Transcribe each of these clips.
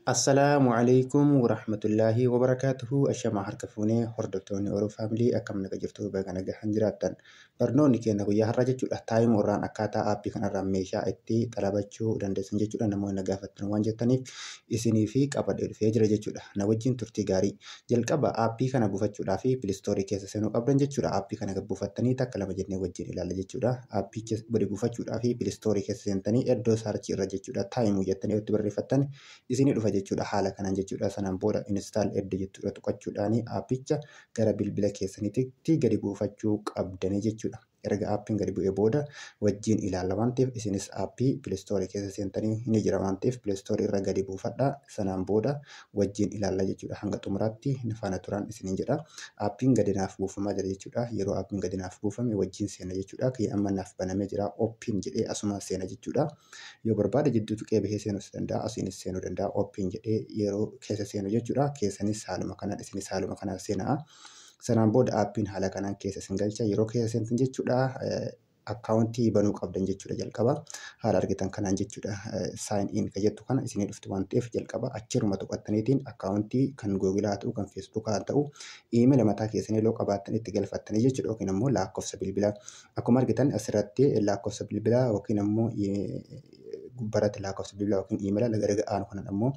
Assalamualaikum warahmatullahi wabarakatuh. Ashamaa harka fuunee hordoftoonni Oroo Faamilii akkam naga jirtu baga nagaan jiraattan. Barnoonni keenya guyyaa har'aa jechuudha. Taayimii irraan akkaataa aappii kanarraan meeshaa itti xalabachuu dandeessan jechuudha. Namoonni na gaafattan waan jettaniif isinii fi qabadhee dhufee jira jechuudha. Na wajjin turtii gaarii. Jalqaba aappii kana buufachuudhaa fi pilistoorii keessa seenuu qabdan jechuudha. Aappii kana buufattanii takka lama jennee wajjin ilaalla jechuudha. Aappii gadi buufachuudhaa fi pilistoorii keessa seentanii iddoo saarchii irra jechuudha. Taayimii jettanii itti barreeffattan isinii dhufa jechuudha. Haala kanaan jechuudha. Sanaan booda install edda jechuudha tuqachuudhaani aappicha gara bilbila keessaniitti gadi buufachuu qabdanii jechuudha. Erga aappiin gadi bu'ee booda wajjin ilaalla waan ta'eef isinis aappii pilistoorii keessa seentanii ni jira waan ta'eef pilistoorii irra gadi buufadha. Sanaan booda wajjin ilaalla jechuudha. Hanga xumuraatti faana turaan isiniin jedha. Aappiin gadi naaf buufamaa jira jechuudha. Yeroo aappiin gadi naaf buufame wajjin seena jechuudha. Kiyya amma naaf banamee jira. Ooppiin jedhee asuma seena jechuudha. Yoo barbaade jidduu tuqee bahee seenuus danda'a. Asiinis seenuu danda'a. Ooppiin jedhee yeroo keessa seenu jechuudha. Keessanis haaluma kanaan isinis haaluma kanaan seenaa. Sanaan booda aappiin haala kanaan keessa isin galcha. Yeroo keessa seentan jechuudha. Akkaawuntii banuu qabdan jechuudha jalqaba. Haala argitan kanaan jechuudha. Sign in ka jettu kana isinii dhuftu waan ta'eef jalqaba achiruma tuqattaniitiin akkaawuntii kan Googilaa haa ta'u kan Feesbuukaa haa ta'u iimeela mataa keessanii yoo qabaattan itti galfattanii jechuudha yookiin immoo lakkoofsa bilbilaa. Akkuma argitan asirratti lakkoofsa bilbilaa yookiin immoo gubbaratti lakkoofsa bilbilaa yookiin iimeela laga aanu kanan immoo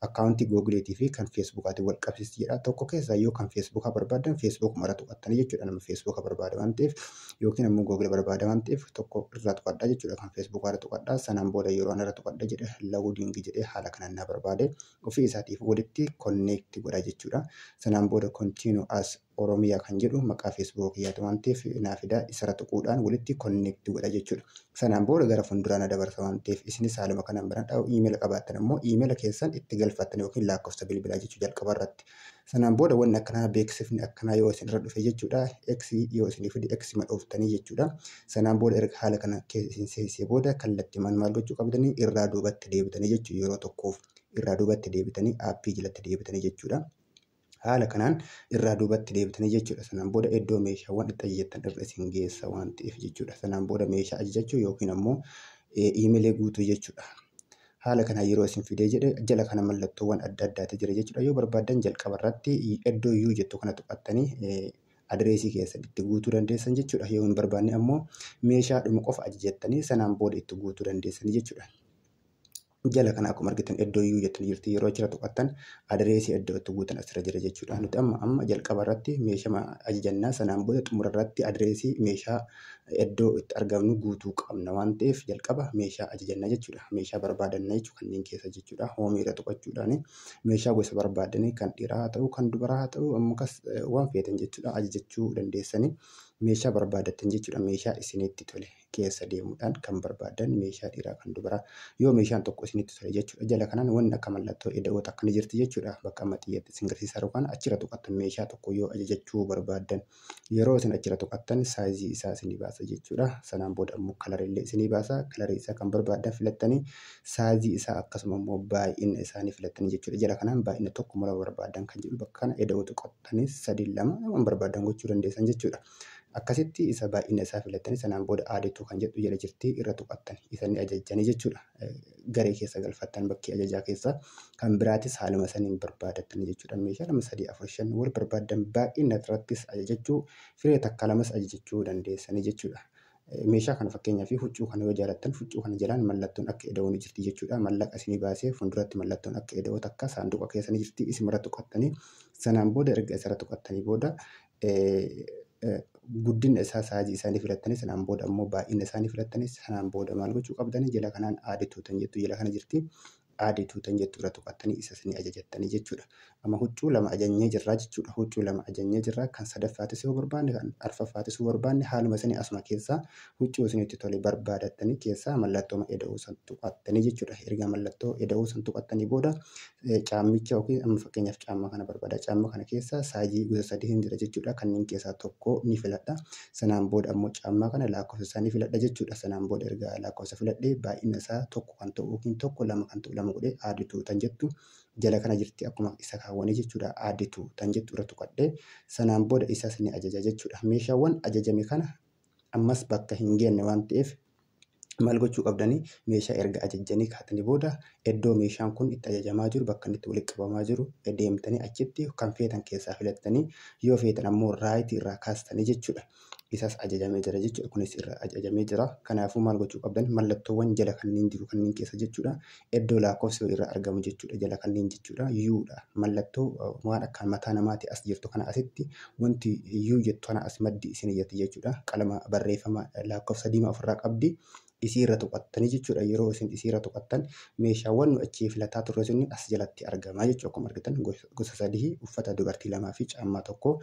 akkaawuntii Googiliitii fi kan Feesbuukaatiin wal qabsiisti jedha. Tokko keessaa yoo kan Feesbuukaa barbaadan Feesbuuk mara tuqattanii jechuudha. Nama Feesbuukaa barbaada waan ta'eef yookiin immoo Googilii barbaada waan ta'eef tokko irraa tuqadhaa jechuudha. Kan Feesbuukaa irra tuqadhaa. Sanaan booda yeroo irra tuqadha jedhe logging jedhee haala kanaan na barbaade ofii isaatiif walitti connect godha jechuudha. Sanaan booda continue as Oromiyaa kan jedhu maqaa Feesbuukiyyaati waan ta'eef naafida isarra tuquudhaan walitti connect godha jechuudha. Sanaan booda gara fuulduraan dabarsa waan ta'eef isinis haaluma kanaan banadhaa. Iimeela qabaattan immoo iimeela keessan itti galfattan yookiin lakkoofsa bilbilaa jechuudha jalqaba irratti. Sanaan booda wanni akkanaa beeksifni akkanaa yoo isin irra dhufe jechuudha. X yoo isin fide X madhooftanii jechuudha. Sanaan booda erga haala kana isin seensisee booda kallattii maal gochuu qabdanii irraa duubatti deebitanii jechuudha. Yeroo tokkoof irraa duubatti deebitanii aappii jalatti deebitanii jechuudha. Haala kanaan irraa duubatti deebitanii jechuudha. Sanaan booda iddoo meeshaawwan itti ajajattan irra isin geessa waan ta'eef jechuudha. Sanaan booda meeshaa ajajachuu yookiin ammoo iimeelee guutuu jechuudha. Haala kanaan yeroo isin fidee jedhe jala kana mallattoowwan adda addaatu jira jechuudha. Yoo barbaadan jalqaba irratti iddoo U jettu kana tuqattanii adireesii keessan itti guutuu dandeessan jechuudha. Yoo hin barbaanne ammoo meeshaadhuma qofa ajajattanii sanaan booda itti guutuu dandeessan jechuudha. Jala kana akkuma argitan iddoo U jettanii jirti yeroo achirra tuqattan adireesii iddoo itti guutan asirra jira jechuudha. Nuti amma jalqaba irratti meeshaa ajajannaa sanaan booda xumura irratti adireesii meeshaa iddoo itti argamnu guutuu qabna waan ta'eef jalqaba meeshaa ajajannaa jechuudha. Meeshaa barbaadanna jechuudha kanneen keessa jechuudha. Hoomii irra tuqachuudhaan meeshaa gosa barbaadanii kan dhiiraa haa ta'u kan dubaraa haa ta'u ammas waan feetan jechuudha ajajachuu dandeessanii meeshaa barbaadattan jechuudha. Meeshaa isinitti tole keessa deemuudhaan kan barbaadan meeshaa dhiiraa kan dubaraa yoo meeshaan tokko isinitti tole jechuudha. Jala kanaan wanni akka mallattoo ida'oota akkana jirti jechuudha. Bakka maxxiyyeetti isin garsiisaa yookaan achirra tuqattan meeshaa tokko yoo ajajachuu barbaadan yeroo isin achirra tuqattan saayizii isaa isinii baasa jechuudha. Sanaan booda immoo kalarillee isinii baasa. Kalarii isaa kan barbaadan filattanii saayizii isaa akkasuma immoo baay'ina isaanii filattanii jechuudha. Jala kanaan baay'ina tokko mala barbaadan kan jedhu bakka kana ida'oo tuqattanii 3-2 waan barbaadan gochuu dandeessan jechuudha. Akkasitti isa baay'ina isaa filattanii sanaan booda aadituu kan jedhu jala jirti irra tuqattan isanii ajajjanii jechuudha. Garee keessa galfattan bakkee ajajaa keessa kan biraatis haaluma saniin barbaadatan jechuudha. Meeshaa 2, 3, 4, 5 wal barbaadan baay'ina irrattis ajajachuu firee takka lamas ajajachuu dandeessanii jechuudha. Meeshaa kana fakkeenyaaf huccuu kana yoo jaalattan huccuu kana jalaan mallattoon akka ida'oo ni jirti jechuudha. Mallaqa isinii baasee fuulduratti mallattoon akka ida'oo takka saanduqa keessa ni jirti isinirra tuqattanii sanaan booda erga isarra tuqattanii booda guddina isaa saayizii isaanii filattanii sanaan booda ammoo baay'ina isaanii filattanii sanaan booda maal gochuu qabdanii jala kanaan aadituu tan jettu jala kana jirti. Aadituu tan jettu irra tuqattanii isa isinii ajajattanii jechuudha. Amma huccuu 2 ajajnee jirra jechuudha. Huccuu 2 ajajnee jirra kan sadaffaatis yoo barbaanne kan arfaffaatis yoo barbaanne haaluma isinii asuma keessaa huccuu isinitti tole barbaadattanii keessaa mallattoo ida'uu san tuqattanii jechuudha. Erga mallattoo ida'uu san tuqattanii booda caammicha yookiin amma fakkeenyaaf caamma kana barbaada. Caamma kana keessa saayizii gosa 3 jira jechuudha. Kanneen keessaa tokko ni filadha. Sanaan booda ammoo caamma kana lakkoofsa isaa ni filadha jechuudha. Sanaan booda erga lakkoofsa filadhee baay'ina isaa tokko kan ta'u yookiin tokko 2 kan ta'u godhee aadituu tan jettu jala kana jirti akkuma isa kaawwanii jechuudha. Aadituu tan jettu irra tuqadhee sanaan booda isas ni ajaja jechuudha. Meeshaawwan ajajame kana ammas bakka hin geenne waan ta'eef maal gochuu qabdanii meeshaa erga ajajjanii kaatanii booda iddoo meeshaan kun itti ajajamaa jiru bakka inni itti walitti qabamaa jiru deemtanii achitti kan feetan keessaa filattanii yoo feetan ammoo raayitii irraa kaastanii jechuudha. Isas ajajamee jira jechuudha. Kunis irraa ajajamee jira. Kanaafuu maal gochuu qabdan mallattoowwan jala kanneen jiru kanneen keessa jechuudha. Iddoo lakkoofsi irraa argamu jechuudha. Jala kanneen jechuudha. Yuudha. Mallattoo waan akka mataa namaati as jirtu kana asitti wanti yuu jettu kana as maddi isin iyyatti jechuudha. Qalama barreeffama lakkoofsa diimaa ofirraa qabdi. Isii irra tuqattanii jechuudha. Yeroo isin isii irra tuqattan meeshaawwan nu achii filataa turre sun as jalatti argama jechuudha. Akkuma argitan gosa sadii uffata dubartii lamaa fi caammaa tokko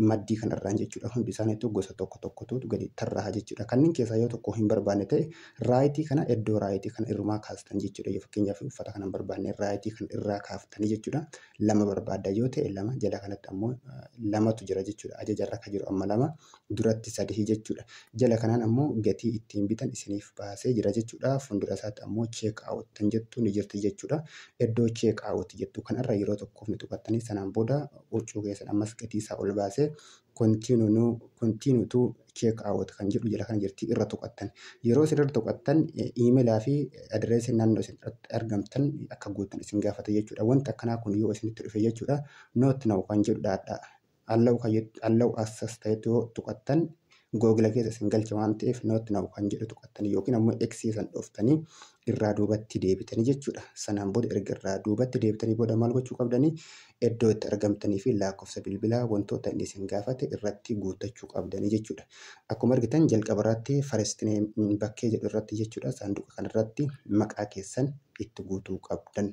maddii kanarraan jechuudha. Hundi isaaniitu gosa tokkotu gadi tarraa jechuudha. Kanneen keessaa yoo tokko hin barbaanne ta'e raayitii kana iddoo raayitii kana irrumaa kaastan jechuudha. Yoo fakkeenyaaf uffata kana hin barbaanne raayitii kana irraa kaaftanii jechuudha. Lama barbaadda yoo ta'e lama jala kanatti ammoo lamatu jira jechuudha. Ajajarra kan jiru amma lama duratti sadii jechuudha. Jala kanaan ammoo gatii ittiin bitan isiniif baasee jira jechuudha. Fuuldura isaatti ammoo cheek aawut kan jettu ni jirti jechuudha. Iddoo cheek aawut jettu kanarra yeroo tokkoof ni tuqattanii sanaan booda huccuu keessan ammas gatii isaa ol baasee kontiinuutu cheek aawut kan jedhu jala kana jirti irra tuqattan. Yeroo isin irra tuqattan iimeelaa fi adireesii naannoo isin argamtan akka guutan isin gaafata jechuudha. Wanti akkanaa kun yoo isinitti dhufe jechuudha. Noot na'u kan jedhu dhaadhaa. Allahu assas ta'etu yoo tuqattan Google keessa isin galcha waan ta'eef noot na'u kan jedhu tuqattanii yookiin ammoo eksiisan dhuftanii irraa duubatti deebitanii jechuudha. Sanaan booda erga irraa duubatti deebitanii booda maal gochuu qabdanii iddoo itti argamtanii fi lakkoofsa bilbilaa wantoota inni isin gaafate irratti guuttachuu qabdanii jechuudha. Akkuma argitan jalqaba irratti farestinee bakkee jedhu irratti jechuudha. Saanduqa kanarratti maqaa keessan itti guutuu qabdan.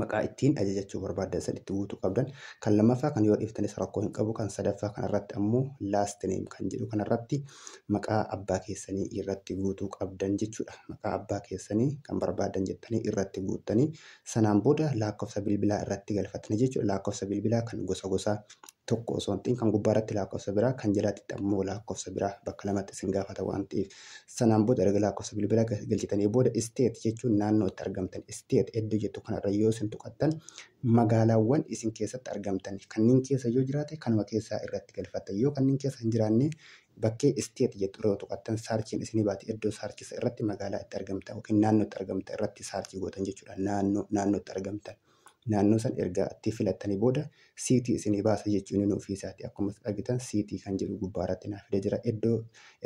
Maqaa ittiin ajajachuu barbaadan san itti guutuu qabdan. Kan lammaffaa kan yoo dhiiftanis rakkoo hin qabu. Kan sadaffaa kanarratti ammoo laast neem kan jedhu kanarratti maqaa abbaa keessanii irratti guutuu qabdan jechuudha. Maqaa abbaa keessanii kan barbaadan jettanii irratti guuttanii sanaan booda lakkoofsa bilbilaa irratti galfatanii jechuudha. Lakkoofsa bilbilaa kan gosa tokko osoo hin ta'in kan gubbaarratti lakkoofsa biraa kan jalaatti ammoo lakkoofsa biraa bakka lamatti isin gaafata waan ta'eef sanaan booda erga lakkoofsa bilbilaa galchitanii booda isteet jechuun naannoo itti argamtan isteet iddoo jettu kanarra yoo isin tuqattan magaalaawwan isin keessatti argamtan kanneen keessa yoo jiraate kanuma keessaa irratti galfattan yoo kanneen keessa hin jiraanne bakkee isteet jettu yeroo tuqattan saarchiin isinii baate iddoo saarchisa irratti magaalaa itti argamtan yookiin naannoo itti argamtan irratti saarchii gootan jechuudha. Naannoo itti argamtan. Naannoo san erga itti filattanii booda siitii isinii baasa jechuun inni ofiisaati. Akkuma argitan siitii kan jedhu gubbaarratti naaf fidee jira. Iddoo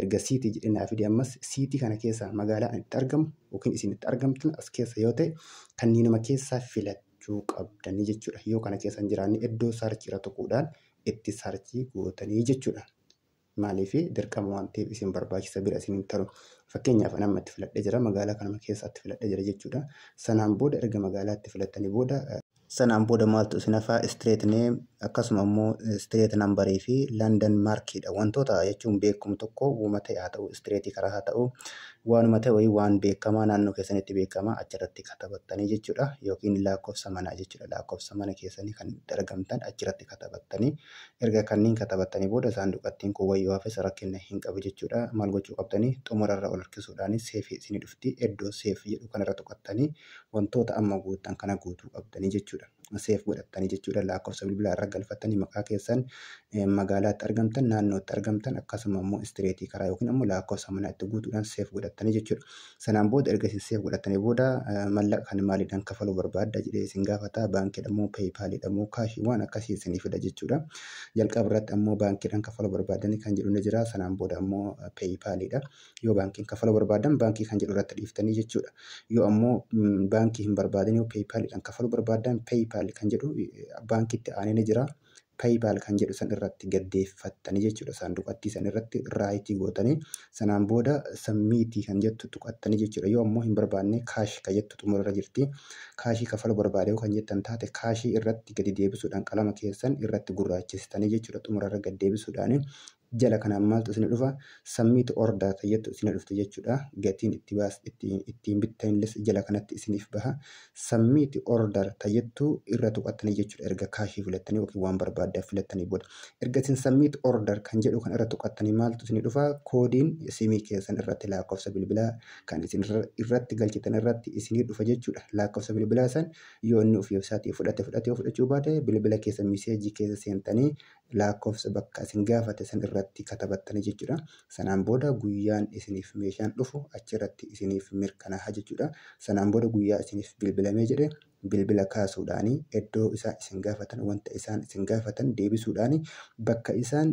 erga siitii jedhee naaf fidee ammas siitii kana keessa magaalaan itti argamu yookiin isin itti argamtan as keessa yoo ta'e kanneenuma keessaa filachuu qabdanii jechuudha. Yoo kana keessa hin jiraanne iddoo saarchii irra tuquudhaan itti saarchii gootanii jechuudha. Maaliif dirqama waan ta'eef isin barbaachisa bira isin hin taru. Fakkeenyaaf nama itti filadhee jira magaalaa kanuma keessatti filadhee jira jechuudha. Sanaan booda erga magaalaatti filattanii booda sanaan booda maaltu isin hafaa street name akkasuma immoo street nambarii fi London markiidha. Wantoota jechuun beekamu tokko uuma ta'e haa ta'u streetii karaa haa ta'u waanuma ta'e wayii waan beekamaa naannoo keessanitti beekamaa achirratti katabattanii jechuudha. Yookiin lakkoofsa manaa jechuudha. Lakkoofsa mana keessanii kan argamtan achirratti katabattanii erga kanneen katabattanii booda saanduqattiin kun wayyoo hafes rakkina hin qabu jechuudha. Maal gochuu qabdanii xumurarra ol harkisuudhaan seefii isinii dhufti iddoo seef jedhu kanarra tuqattanii wantoota amma guuttan kana guutuu qabdanii jechuudha. Seef godhattanii jechuudha. Lakkoofsa bilbilaa irra galfattanii maqaa keessan magaalaatti argamtan naannootti argamtan akkasuma immoo istireetii karaa yookiin ammoo lakkoofsa manaa itti guutuudhaan seef godhattanii jechuudha. Sanaan booda erga isin seef godhattanii booda mallaqa kan maaliidhaan kafaluu barbaadda jedhee isin gaafata. Baankiidha moo peeyipaaliidha moo kaashii waan akkasii isinii fida jechuudha. Jalqaba irratti ammoo baankiidhaan kafaluu barbaadanii kan jedhu ni jira. Sanaan booda ammoo peeyipaaliidha. Yoo baankiin kafaluu barbaadan baankii kan jedhu irratti dhiiftanii jechuudha. Yoo ammoo baankii hin barbaadan yoo peeyipaaliidhaan kafaluu barbaadan peeyipaal kan jedhu baankiitti aanee ni jira. Paypal kan jedhu san irratti gaddeeffattanii jechuudha. Saanduqatti san irratti raayitii gootanii sanaan booda sammiitii kan jettu tuqattanii jechuudha. Yoo ammoo hin barbaanne kaash kan jettu xumurarra jirti. Kaashii kafaluu barbaade kan jettan taate kaashii irratti gadi deebisuudhaan qalama keessan irratti gurraachistanii jechuudha. Xumurarra gad deebisuudhaan jala kanaan maaltu isin dhufa sammiitu ordaa tayyattu isin dhufte jechuudha. Gatiin ittiin bittanis jala kanatti isiniif baha. Sammiitu order tayyattu irra tuqattanii jechuudha. Erga kaashii filattanii yookiin waan barbaaddan filattanii booda erga isin sammiitu order kan jedhu kan irra tuqattanii maaltu isin dhufa koodiin simii keessan irratti lakkoofsa bilbilaa kan isin irratti galchitan irratti isinii dhufa jechuudha. Lakkoofsa bilbilaa san yoo inni ofii isaatii fudhate yoo fudhachuu baate bilbila keessa miseejii keessa seentanii lakkoofsa bakka isin gaafate san irratti katabattanii jechuudha. Sanaan booda guyyaan isiniif meeshaan dhufu achirratti isiniif mirkanaa'a jechuudha. Sanaan booda guyyaa isiniif bilbilamee jedhe bilbila kaasuudhaanii iddoo isaa isin gaafatan wanta isaan isin gaafatan deebisuudhaanii bakka isaan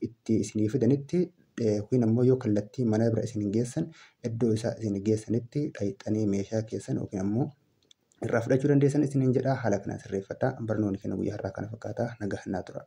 itti isinii fidanitti yookiin ammoo yoo kallattii mana bira isin geessan iddoo isaa isin geessanitti dhayxanii meeshaa keessan yookiin ammoo irraa fudhachuu dandeessan isiniin jedha. Haala kanaan sirreeffadhaa. Barnoonni keenya guyyaa har'aa kana fakkaata. Nagaan naa tura.